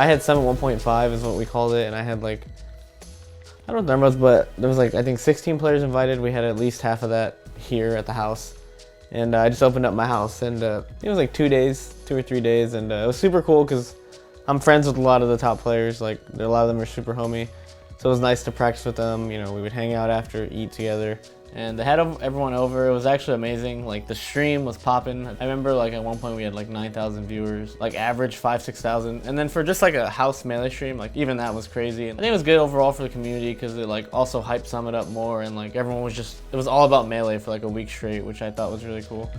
I had Summit 1.5 is what we called it, and I had like, I don't know what the number was, but there was like, I think 16 players invited. We had at least half of that here at the house. And I just opened up my house, and it was like 2 or 3 days, and it was super cool because I'm friends with a lot of the top players. Like, a lot of them are super homie, so it was nice to practice with them. You know, we would hang out after, eat together, and they had everyone over. It was actually amazing. Like, the stream was popping. I remember like at one point we had like 9,000 viewers, like average 5,000–6,000, and then for just like a house Melee stream, like even that was crazy. And I think it was good overall for the community because it like also hyped Summit up more, and like everyone was just, it was all about Melee for like a week straight, which I thought was really cool.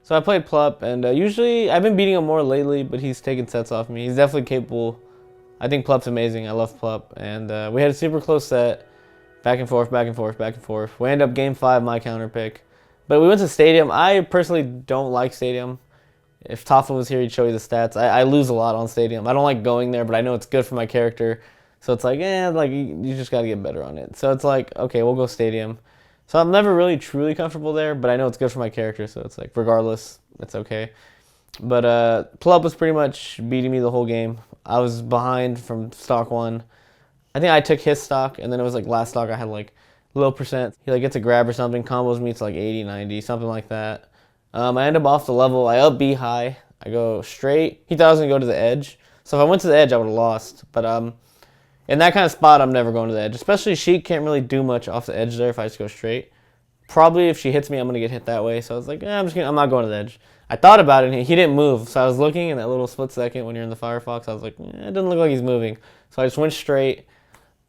So I played Plup, and usually I've been beating him more lately, but he's taken sets off me. He's definitely capable. I think Plup's amazing. I love Plup, and we had a super close set, back and forth, back and forth, back and forth. We ended up game 5, my counter pick, but we went to Stadium. I personally don't like Stadium. If Toffa was here, he'd show you the stats. I lose a lot on Stadium. I don't like going there, but I know it's good for my character, so it's like, like you just gotta get better on it. So it's like, okay, we'll go Stadium. So I'm never really truly comfortable there, but I know it's good for my character, so it's like, regardless, it's okay. But Plup was pretty much beating me the whole game. I was behind from stock 1. I think I took his stock, and then it was like last stock I had like low percent. He like gets a grab or something, combos me to like 80, 90, something like that. I end up off the level. I up B high. I go straight. He thought I was going to go to the edge. So if I went to the edge, I would have lost. But in that kind of spot, I'm never going to the edge. Especially she can't really do much off the edge there if I just go straight. Probably if she hits me, I'm going to get hit that way. So I was like, I'm not going to the edge. I thought about it, and he didn't move. So I was looking in that little split second when you're in the Firefox. I was like, it doesn't look like he's moving. So I just went straight.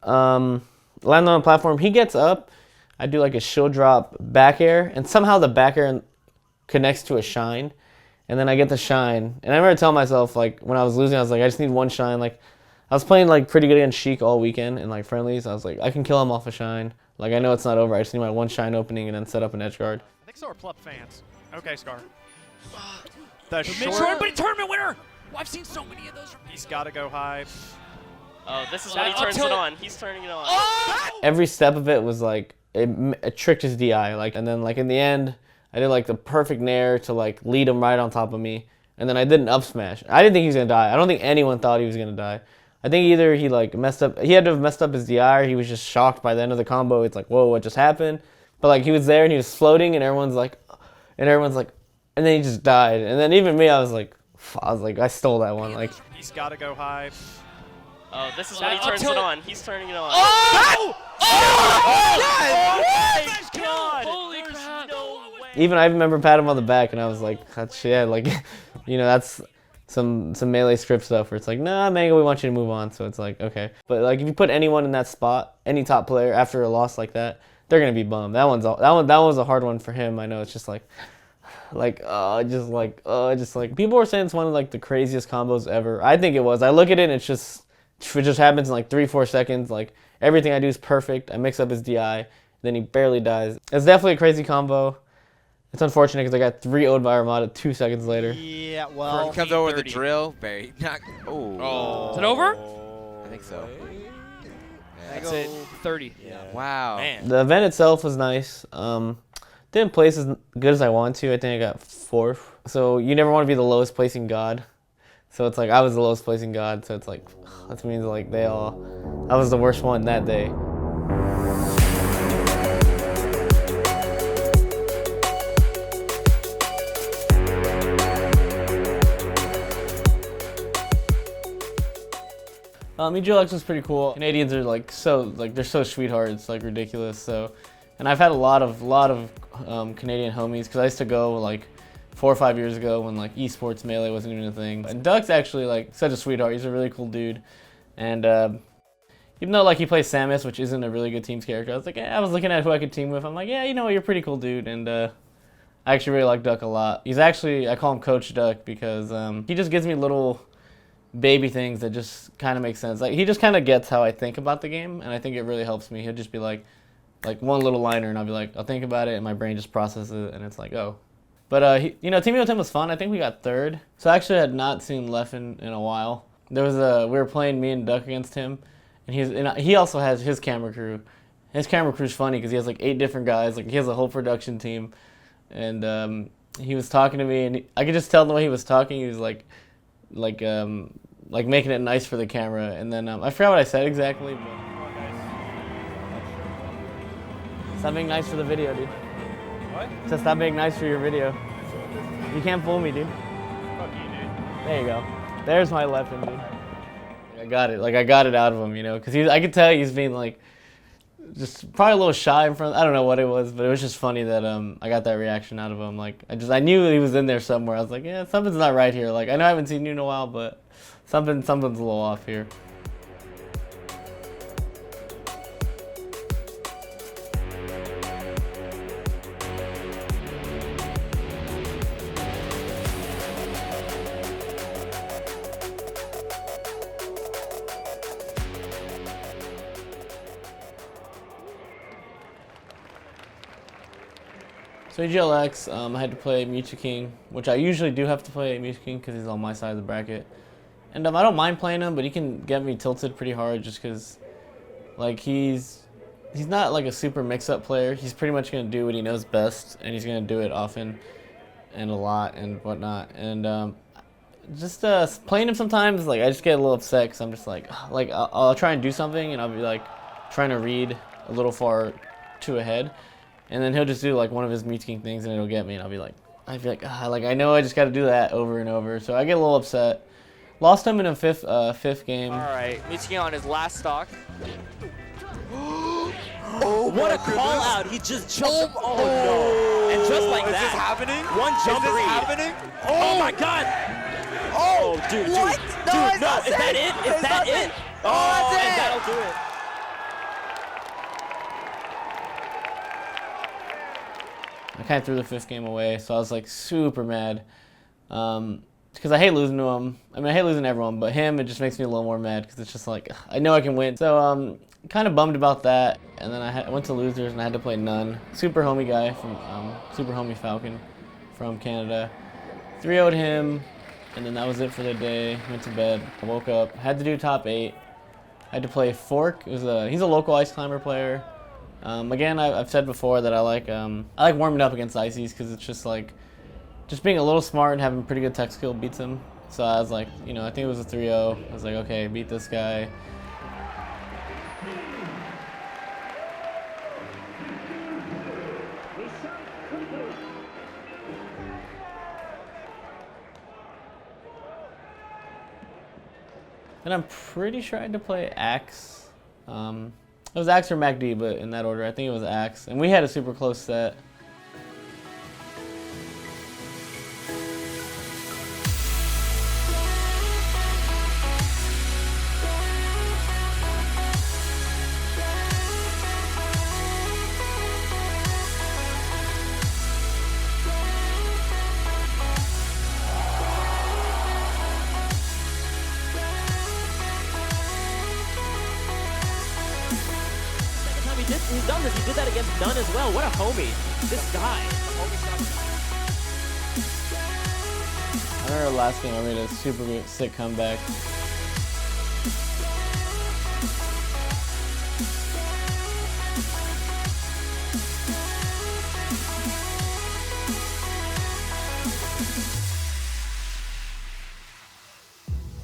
Landed on the platform. He gets up. I do like a shield drop back air, and somehow the back air connects to a shine. And then I get the shine. And I remember telling myself, like, when I was losing, I was like, I just need one shine. Like, I was playing like pretty good against Sheik all weekend in like friendlies. I was like, I can kill him off a shine. Like, I know it's not over. I just need my one shine opening and then set up an edge guard. I think so are Plup fans. Okay, Scar. The short, but tournament winner. Well, I've seen so many of those. He's got to go high. Oh, this is when he turns it on. He's turning it on. Oh! Every step of it was like, it tricked his DI. Like, and then like in the end, I did like the perfect nair to like lead him right on top of me. And then I did an up smash. I didn't think he was going to die. I don't think anyone thought he was going to die. I think either he like messed up, he had to have messed up his DI, or he was just shocked by the end of the combo. It's like, whoa, what just happened? But like he was there and he was floating, and everyone's like, and then he just died. And then even me, I was like, I stole that one. Like, He's got to go high. Oh, this is when he turns it on. He's turning it on. Oh! Oh my God! Holy There's crap. no way. even I remember patting him on the back, and I was like, that's shit. Like, you know, that's some Melee script stuff where it's like, nah, Mang0, we want you to move on. So it's like, okay. But like, if you put anyone in that spot, any top player after a loss like that, they're gonna be bummed. That one was a hard one for him. I know it's just like people were saying it's one of like the craziest combos ever. I think it was. I look at it and it just happens in like 3-4 seconds. Like everything I do is perfect. I mix up his DI, then he barely dies. It's definitely a crazy combo. It's unfortunate because I got 3 0'd by Armada 2 seconds later. Yeah, well. Comes over with the drill. Very not. Oh. Is it over? I think so. That's it. 30. Yeah. Wow. Man. The event itself was nice. Didn't place as good as I wanted to. I think I got 4th. So you never want to be the lowest placing god. So it's like I was the lowest placing god. So it's like that means like I was the worst one that day. EGLX was pretty cool. Canadians are they're so sweethearts, it's like ridiculous. So, and I've had a lot of Canadian homies because I used to go like 4 or 5 years ago when like esports Melee wasn't even a thing. And Duck's actually like such a sweetheart. He's a really cool dude. And even though like he plays Samus, which isn't a really good team's character, I was like, I was looking at who I could team with. I'm like, yeah, you know, you're a pretty cool dude. And I actually really like Duck a lot. He's actually, I call him Coach Duck because he just gives me little baby things that just kind of make sense. Like he just kind of gets how I think about the game, and I think it really helps me. He'll just be like one little liner, and I'll be like, I'll think about it, and my brain just processes it, and it's like, oh. But teaming with him was fun. I think we got 3rd. So I actually had not seen Leffen in a while. We were playing me and Duck against him, and he also has his camera crew. His camera crew's funny because he has like 8 different guys. Like he has a whole production team, and he was talking to me, and I could just tell the way he was talking. He was like making it nice for the camera, and then I forgot what I said exactly. But stop being nice for the video, dude. What? Just stop being nice for your video. You can't fool me, dude. Fuck you, dude. There you go. There's my weapon, dude. I got it. Like I got it out of him, you know, because I could tell he's being like, just probably a little shy in front. I don't know what it was, but it was just funny that I got that reaction out of him. Like I knew he was in there somewhere. I was like, yeah, something's not right here. Like I know I haven't seen you in a while, but something's a little off here. So EGLX, I had to play Mewtwo King, which I usually do have to play Mewtwo King because he's on my side of the bracket. And I don't mind playing him, but he can get me tilted pretty hard just because, like, he's not like a super mix-up player. He's pretty much going to do what he knows best, and he's going to do it often and a lot and whatnot. And just playing him sometimes, like, I just get a little upset because I'm just like I'll try and do something, and I'll be like trying to read a little far too ahead. And then he'll just do like one of his Mewtwo King things, and it'll get me, and I'll be like I know I just got to do that over and over. So I get a little upset. Lost him in a fifth game. All right, Mewtwo King on his last stock. Oh, what a call out! He just jumped. Oh no! And just like that. Is this happening? One jump Is this read. happening? Oh my God! Oh, dude, What? dude, No, dude, it's no! not Is that safe. it? Is It's that not it? safe. Oh, that's and it. that'll do it. I kind of threw the fifth game away, so I was like super mad. Because I hate losing to him. I mean, I hate losing to everyone, but him, it just makes me a little more mad because it's just like, I know I can win. So kind of bummed about that. And then I went to losers and I had to play None. Super homie guy from Super Homie Falcon from Canada. 3-0'd him, and then that was it for the day. Went to bed. I woke up, had to do top 8. I had to play Fork. He's a local ice climber player. Again, I've said before that I like warming up against ices because it's just like, just being a little smart and having pretty good tech skill beats him. So I was like, you know, I think it was a 3-0. I was like, okay, beat this guy. And I'm pretty sure I had to play Axe. It was Axe or Mang0, but in that order, I think it was Axe. And we had a super close set. He's done this. He did that against None as well. What a homie. This guy. I remember last game I made a super sick comeback.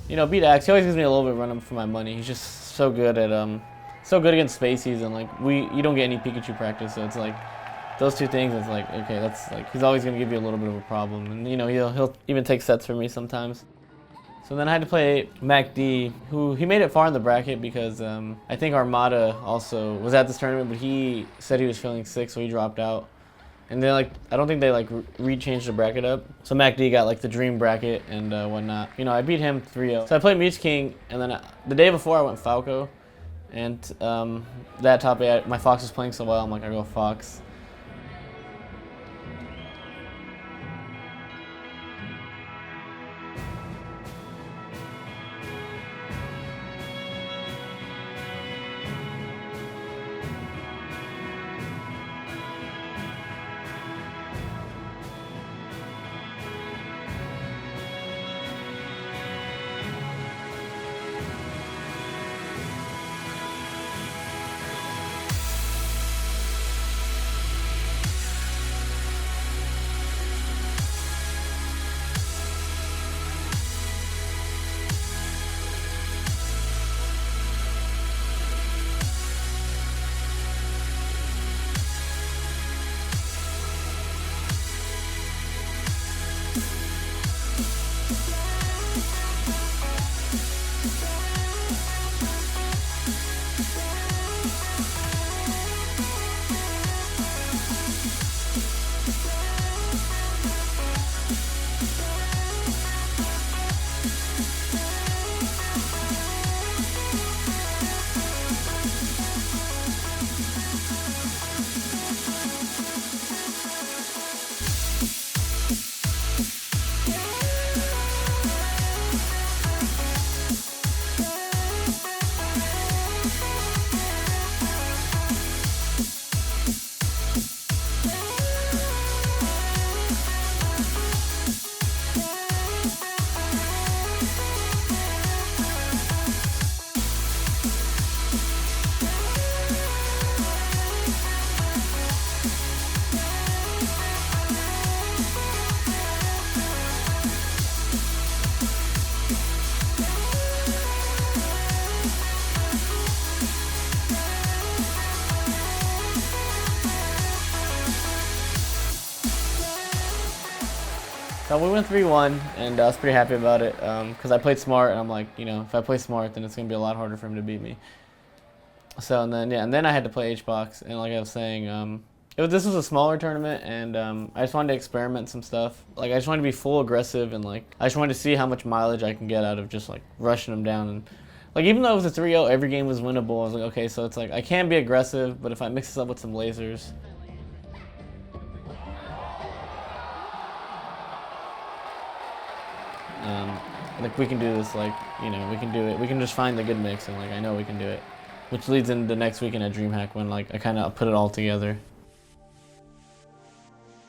You know, beat Axe. He always gives me a little bit of run for my money. He's just so good at so good against Spaceys, and like you don't get any Pikachu practice, so it's like those two things. It's like, okay, that's like he's always gonna give you a little bit of a problem, and you know he'll even take sets for me sometimes. So then I had to play Mang0, who he made it far in the bracket because I think Armada also was at this tournament, but he said he was feeling sick, so he dropped out. And they I don't think they re-changed the bracket up. So Mang0 got like the dream bracket and whatnot. You know, I beat him 3-0. So I played Mewtwo King, and then the day before I went Falco. And that top 8, my Fox was playing so well, I'm like, I go Fox. So we went 3-1, and I was pretty happy about it because I played smart, and I'm like, you know, if I play smart, then it's going to be a lot harder for him to beat me. So, and then I had to play H-Box, and like I was saying, this was a smaller tournament, and I just wanted to experiment some stuff. Like, I just wanted to be full aggressive, and like, I just wanted to see how much mileage I can get out of just like rushing them down. And like, even though it was a 3-0, every game was winnable. I was like, okay, so it's like, I can be aggressive, but if I mix this up with some lasers. Like, we can do this, like, you know, we can do it. We can just find the good mix, and like, I know we can do it. Which leads into next weekend at Dreamhack when like, I kind of put it all together.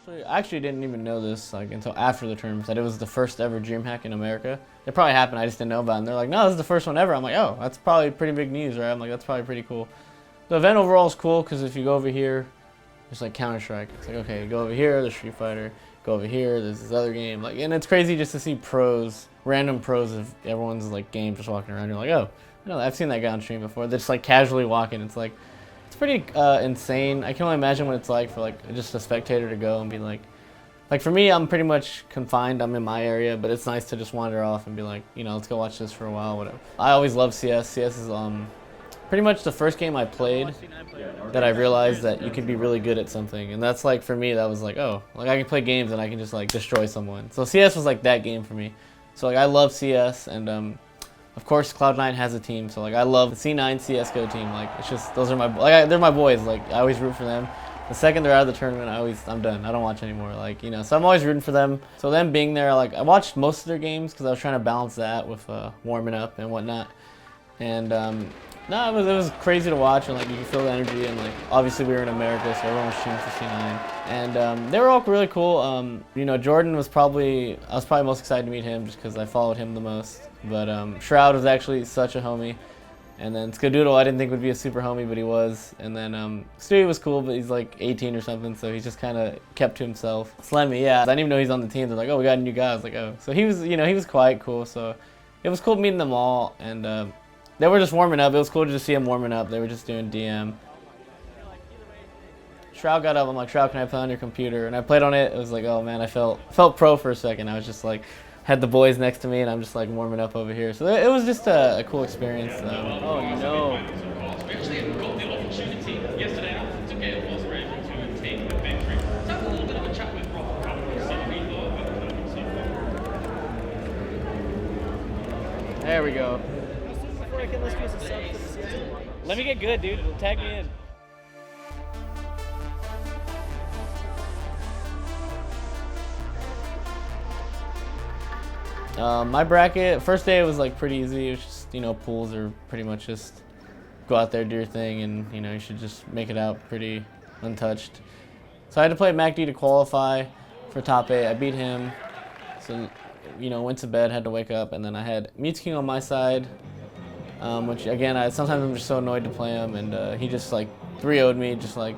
So I actually didn't even know this like until after the terms, that it was the first ever Dreamhack in America. It probably happened, I just didn't know about it. And they're like, no, this is the first one ever. I'm like, oh, that's probably pretty big news, right? I'm like, that's probably pretty cool. The event overall is cool because if you go over here, there's like Counter-Strike. It's like, okay, go over here, there's Street Fighter. Go over here, there's this other game. Like, and it's crazy just to see pros, random pros of everyone's like game just walking around. You're like, oh, no, I've seen that guy on stream before. They're just like casually walking. It's like, it's pretty insane. I can only imagine what it's like for like just a spectator to go and be like for me, I'm pretty much confined. I'm in my area, but it's nice to just wander off and be like, you know, let's go watch this for a while, whatever. I always love CS. CS is pretty much the first game I played that I realized that you can be really good at something. And that's like, for me, that was like, oh, like I can play games and I can just like destroy someone. So CS was like that game for me. So like I love CS, and of course Cloud9 has a team. So like I love the C9 CSGO team. Like it's just, those are my, like they're my boys. Like I always root for them. The second they're out of the tournament, I'm done. I don't watch anymore. Like, you know, so I'm always rooting for them. So them being there, like I watched most of their games because I was trying to balance that with warming up and whatnot. And no, it was crazy to watch, and like you can feel the energy, and like obviously we were in America, so everyone was cheering for C9. And they were all really cool. You know, Jordan was I was probably most excited to meet him just because I followed him the most. But Shroud was actually such a homie. And then Skadoodle I didn't think would be a super homie, but he was. And then Stewie was cool, but he's like 18 or something, so he just kind of kept to himself. Slemmy, yeah. I didn't even know he's on the team. They're like, oh, we got a new guy. I was like, oh. So he was, you know, he was quite cool. So it was cool meeting them all. And they were just warming up. It was cool to just see them warming up. They were just doing DM. Shroud got up. I'm like, Shroud, can I play on your computer? And I played on it. It was like, oh man, I felt pro for a second. I was just like, had the boys next to me, and I'm just like warming up over here. So it was just a cool experience. Oh no. We actually got the opportunity yesterday. It's okay, of course, we're able to take the victory. Let's have a little bit of a chat with Rob. How we thought about the tournament so far. There we go. Let me get good, dude. Tag me in. My bracket, first day it was like pretty easy. It was just, you know, pools are pretty much just go out there, do your thing, and you know, you should just make it out pretty untouched. So I had to play Mang0 to qualify for top 8. I beat him. So, you know, went to bed, had to wake up, and then I had King on my side, which again, sometimes I'm just so annoyed to play him, and he just like 3-0'd me, just like,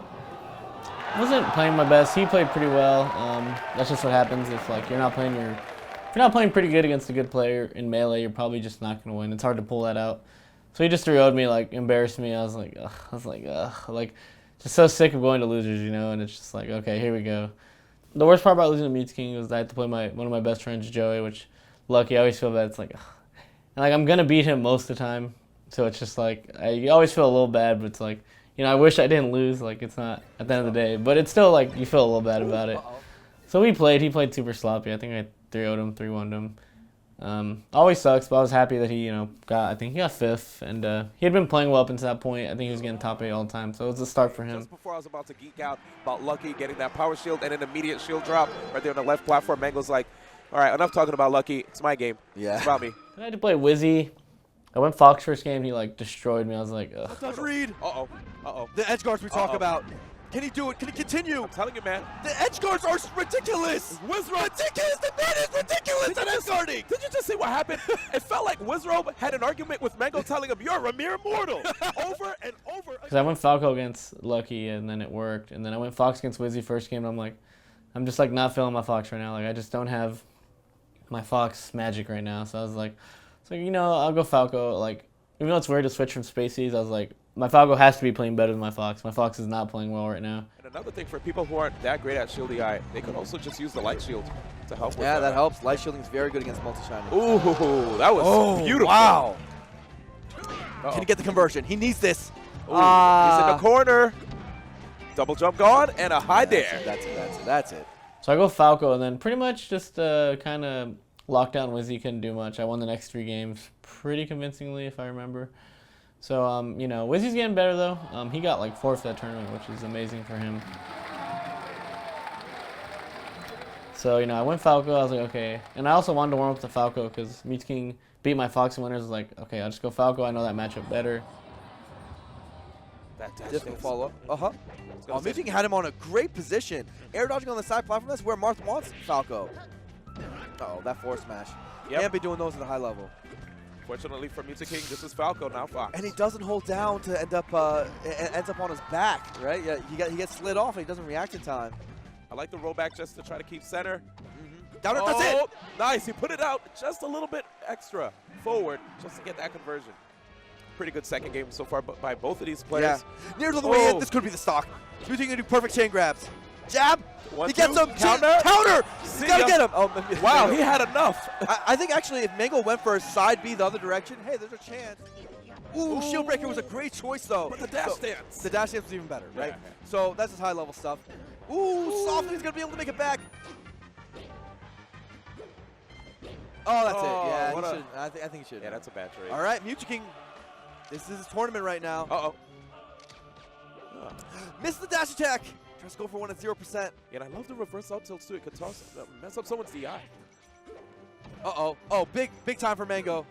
wasn't playing my best. He played pretty well. That's just what happens if like you're not playing pretty good against a good player in Melee, you're probably just not gonna win. It's hard to pull that out. So he just 3-0'd me, like embarrassed me. I was like, like just so sick of going to losers, you know. And it's just like, okay, here we go. The worst part about losing to King was that I had to play one of my best friends, Joey, which lucky. I always feel bad. It's like, and like I'm gonna beat him most of the time, so it's just like I always feel a little bad, but it's like, you know, I wish I didn't lose. Like it's not at the end of the day, but it's still like you feel a little bad about it. So we played. He played super sloppy. I think I 3-0'd him, 3-1'd him. Always sucks, but I was happy that he, you know, I think he got 5th, and he had been playing well up until that point. I think he was getting top 8 all the time, so it was a start for him. Just before I was about to geek out about Lucky getting that power shield and an immediate shield drop right there on the left platform, Mang0's like, all right, enough talking about Lucky. It's my game. Yeah. It's about me. I had to play Wizzy. I went Fox first game. He like destroyed me. I was like, ugh. Dodge read. Uh-oh. Uh-oh. The edge guards we talk about. Can he do it? Can he continue? I'm telling you, man. The edge guards are ridiculous. Wizzrobe. Ridiculous. The man is ridiculous at edge guarding. Did you just see what happened? It felt like Wizzrobe had an argument with Mang0 telling him, you're a mere mortal. Over and over. Because I went Falco against Lucky, and then it worked. And then I went Fox against Wizzy first game, and I'm like, I'm just like not feeling my Fox right now. Like I just don't have my Fox magic right now. So I was like, you know, I'll go Falco. Like, even though it's weird to switch from Spaceys, I was like, my Falco has to be playing better than my Fox. My Fox is not playing well right now. And another thing for people who aren't that great at Shield DI, they could also just use the Light Shield to help with Yeah, that helps. Light shielding is very good against multi-shiny. Ooh, that was beautiful. Wow. Uh-oh. Can he get the conversion? He needs this. Ooh, he's in the corner. Double jump gone and a high dare. That's it. So I go Falco, and then pretty much just kind of locked down Wizzy. Couldn't do much. I won the next 3 games pretty convincingly, if I remember. So, you know, Wizzy's getting better, though. He got, like, 4th that tournament, which is amazing for him. So, you know, I went Falco. I was like, okay. And I also wanted to warm up the Falco because Mew King beat my Fox and Winners. I was like, okay, I'll just go Falco. I know that matchup better. Difficult follow-up. Oh, Mew King had him on a great position. Air dodging on the side platform. That's where Marth wants Falco. Uh-oh, that force smash. Can't be doing those at a high level. Fortunately for Mew King, this is Falco, now Fox. And he doesn't hold down to end up ends up on his back, right? Yeah, he gets slid off and he doesn't react in time. I like the rollback just to try to keep center. Down it, that's it! Nice, he put it out just a little bit extra forward just to get that conversion. Pretty good second game so far by both of these players. Yeah. Near to the way in, this could be the stock. Mew King gonna do perfect chain grabs. Jab! He gets him! Counter! He's gotta get him! Oh, wow, he had enough. I think actually if Mang0 went for a side B the other direction, hey, there's a chance. Ooh, Shield Breaker was a great choice though. But the dash dance. The dash dance was even better, right? Yeah. So that's his high level stuff. Ooh, softly he's gonna be able to make it back. Oh, that's it. Yeah, he should. I think he should. Yeah, that's a bad trade. All right, Mew King. This is his tournament right now. Uh-oh. Missed the dash attack. Tries to go for one at 0%. And I love the reverse out tilts too. It could mess up someone's DI. Uh-oh. Oh, big time for Mang0.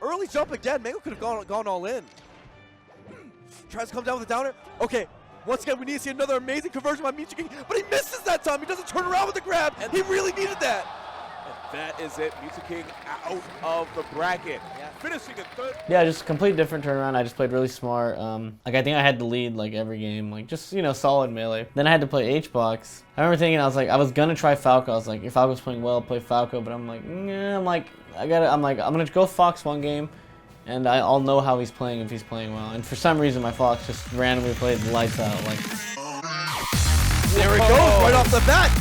Early jump again. Mang0 could have gone all in. Tries to come down with a downer. Okay. Once again, we need to see another amazing conversion by Mew King, but he misses that time. He doesn't turn around with the grab. And he really needed that. That is it. Mew King out of the bracket. Yeah. Finishing in 3rd. Yeah, just a complete different turnaround. I just played really smart. Like, I think I had the lead, like, every game. Like, just, you know, solid melee. Then I had to play H-Box. I remember thinking, I was like, I was going to try Falco. I was like, if Falco's playing well, play Falco. But I'm like, nah, I'm going to go Fox one game. And I'll know how he's playing if he's playing well. And for some reason, my Fox just randomly played lights out. Like, there it goes, right off the bat.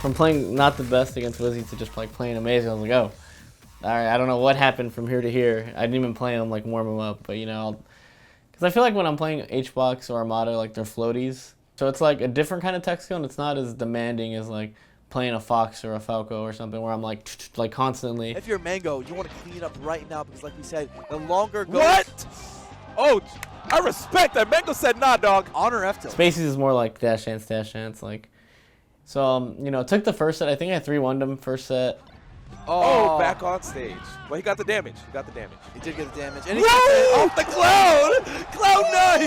from playing not the best against Wizzy to just like playing amazing, I was like, oh, all right, I don't know what happened from here to here. I didn't even play him, like warm him up, but you know, because I feel like when I'm playing H-Box or Armada, like they're floaties. So it's like a different kind of tech skill, and it's not as demanding as like playing a Fox or a Falco or something where I'm like constantly. If you're Mang0, you want to clean up right now because like we said, the longer goes. What? Oh, I respect that. Mang0 said nah, dog. Honor F tilt. Spaces is more like dash dance, like. So, you know, took the first set. I think I 3-1'd him first set. Oh, back on stage. Well, he got the damage. He got the damage. He did get the damage. And he gets it off the cloud! Cloud9!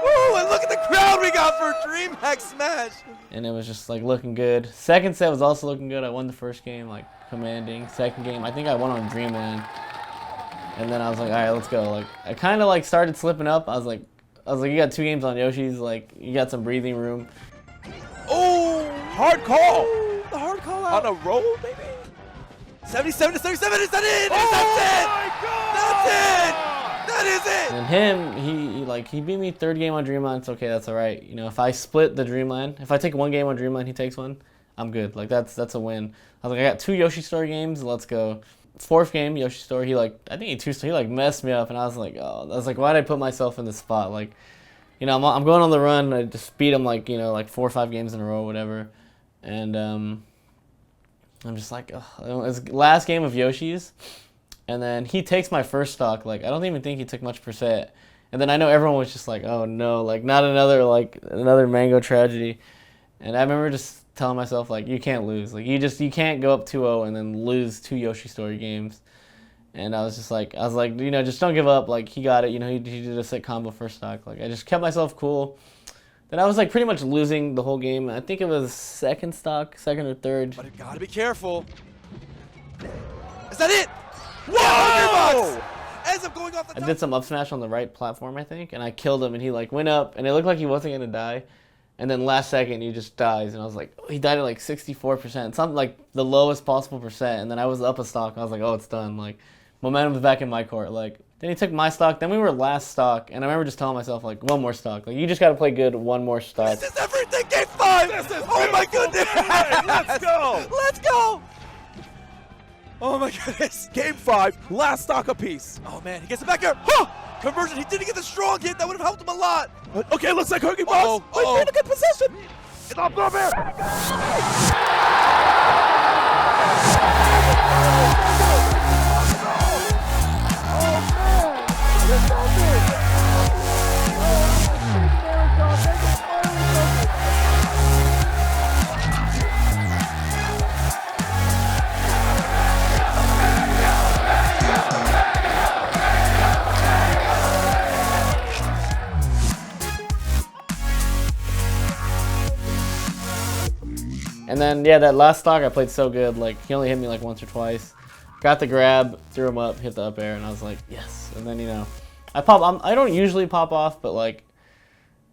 Ooh, and look at the crowd we got for Dreamhack Smash! And it was just like looking good. Second set was also looking good. I won the first game, like commanding. Second game, I think I won on Dreamland. And then I was like, all right, let's go. Like, I kind of like started slipping up. I was like, you got 2 games on Yoshi's. Like, you got some breathing room. Oh, hard call. The hard call out. On a roll, baby. 77 to 37. Is that it? Oh That's it. That's it. That is it. And him, he beat me 3rd game on Dreamland. It's okay, that's all right. You know, if I split the Dreamland, if I take 1 game on Dreamland, he takes 1, I'm good. Like, that's a win. I was like, I got 2 Yoshi Story games. Let's go. 4th game, Yoshi Story, he messed me up, and I was like, why did I put myself in this spot? Like, you know, I'm going on the run. I just beat him like, you know, like 4 or 5 games in a row, whatever. And I'm just like, ugh. It was last game of Yoshi's, and then he takes my first stock. Like, I don't even think he took much per set. And then I know everyone was just like, oh no, like not another Mang0 tragedy. And I remember just telling myself, like, you can't lose. Like, you can't go up 2-0 and then lose 2 Yoshi Story games. And I was like, you know, just don't give up. Like, he got it. You know, he did a sick combo first stock. Like, I just kept myself cool. Then I was like pretty much losing the whole game. I think it was second stock, second or third. But you gotta be careful. Is that it? Whoa! Ends up going off the top. I did some up smash on the right platform, I think, and I killed him, and he like went up, and it looked like he wasn't gonna die. And then last second, he just dies, and I was like, oh, he died at like 64%, something like the lowest possible percent. And then I was up a stock, and I was like, oh, it's done. Like, momentum was back in my court. Like, then he took my stock. Then we were last stock, and I remember just telling myself like, one more stock. Like, you just gotta play good, one more stock. This is everything. Game 5. Oh my goodness. Let's go. Let's go. Oh my goodness. Game 5, last stock apiece. Oh man, he gets it back here. Huh! Conversion. He didn't get the strong hit. That would have helped him a lot. Okay, looks like Hungrybox. Oh, in a good position. It's off the bear. And then, yeah, that last stock I played so good. Like, he only hit me like once or twice. Got the grab, threw him up, hit the up air, and I was like, yes. And then, you know, I don't usually pop off, but like,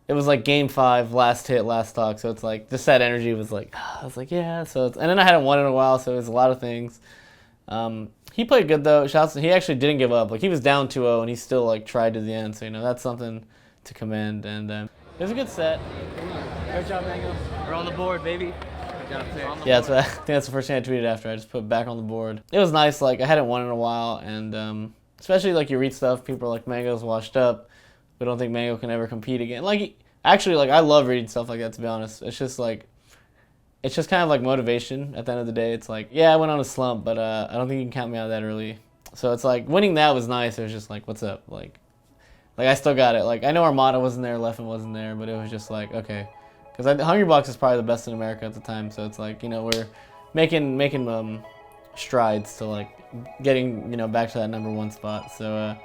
it was like game 5, last hit, last stock. So it's like, just that energy was like, I was like, yeah. So and then I hadn't won in a while, so it was a lot of things. He played good though. Shouts, he actually didn't give up. Like, he was down 2-0, and he still like tried to the end. So, you know, that's something to commend. And it was a good set. Great job, Mang0. We're on the board, baby. Yeah, I think that's the first thing I tweeted after. I just put it back on the board. It was nice. Like, I hadn't won in a while, and especially like you read stuff, people are like, Mang0's washed up. We don't think Mang0 can ever compete again. Like, actually, like, I love reading stuff like that, to be honest. It's just like, it's just kind of like motivation at the end of the day. It's like, yeah, I went on a slump, but I don't think you can count me out that early. So it's like, winning that was nice. It was just like, what's up? Like I still got it. Like, I know Armada wasn't there, Leffen wasn't there, but it was just like, okay. Because Hungrybox is probably the best in America at the time, so it's like, you know, we're making strides to like getting, you know, back to that #1 spot. So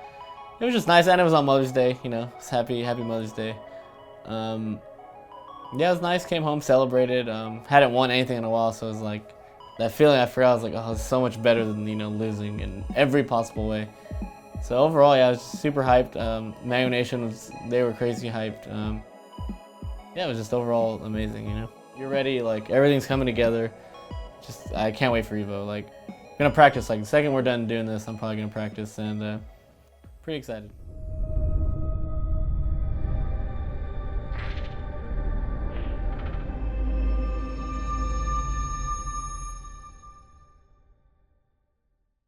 it was just nice, and it was on Mother's Day, you know. It's happy Mother's Day. Yeah, it was nice. Came home, celebrated. Hadn't won anything in a while, so it was like that feeling I forgot. I was like, oh, it's so much better than, you know, losing in every possible way. So overall, yeah, I was super hyped. Mang0 Nation they were crazy hyped. Yeah, it was just overall amazing, you know. You're ready, like, everything's coming together. Just, I can't wait for Evo. Like, I'm gonna practice. Like, the second we're done doing this, I'm probably gonna practice, and pretty excited.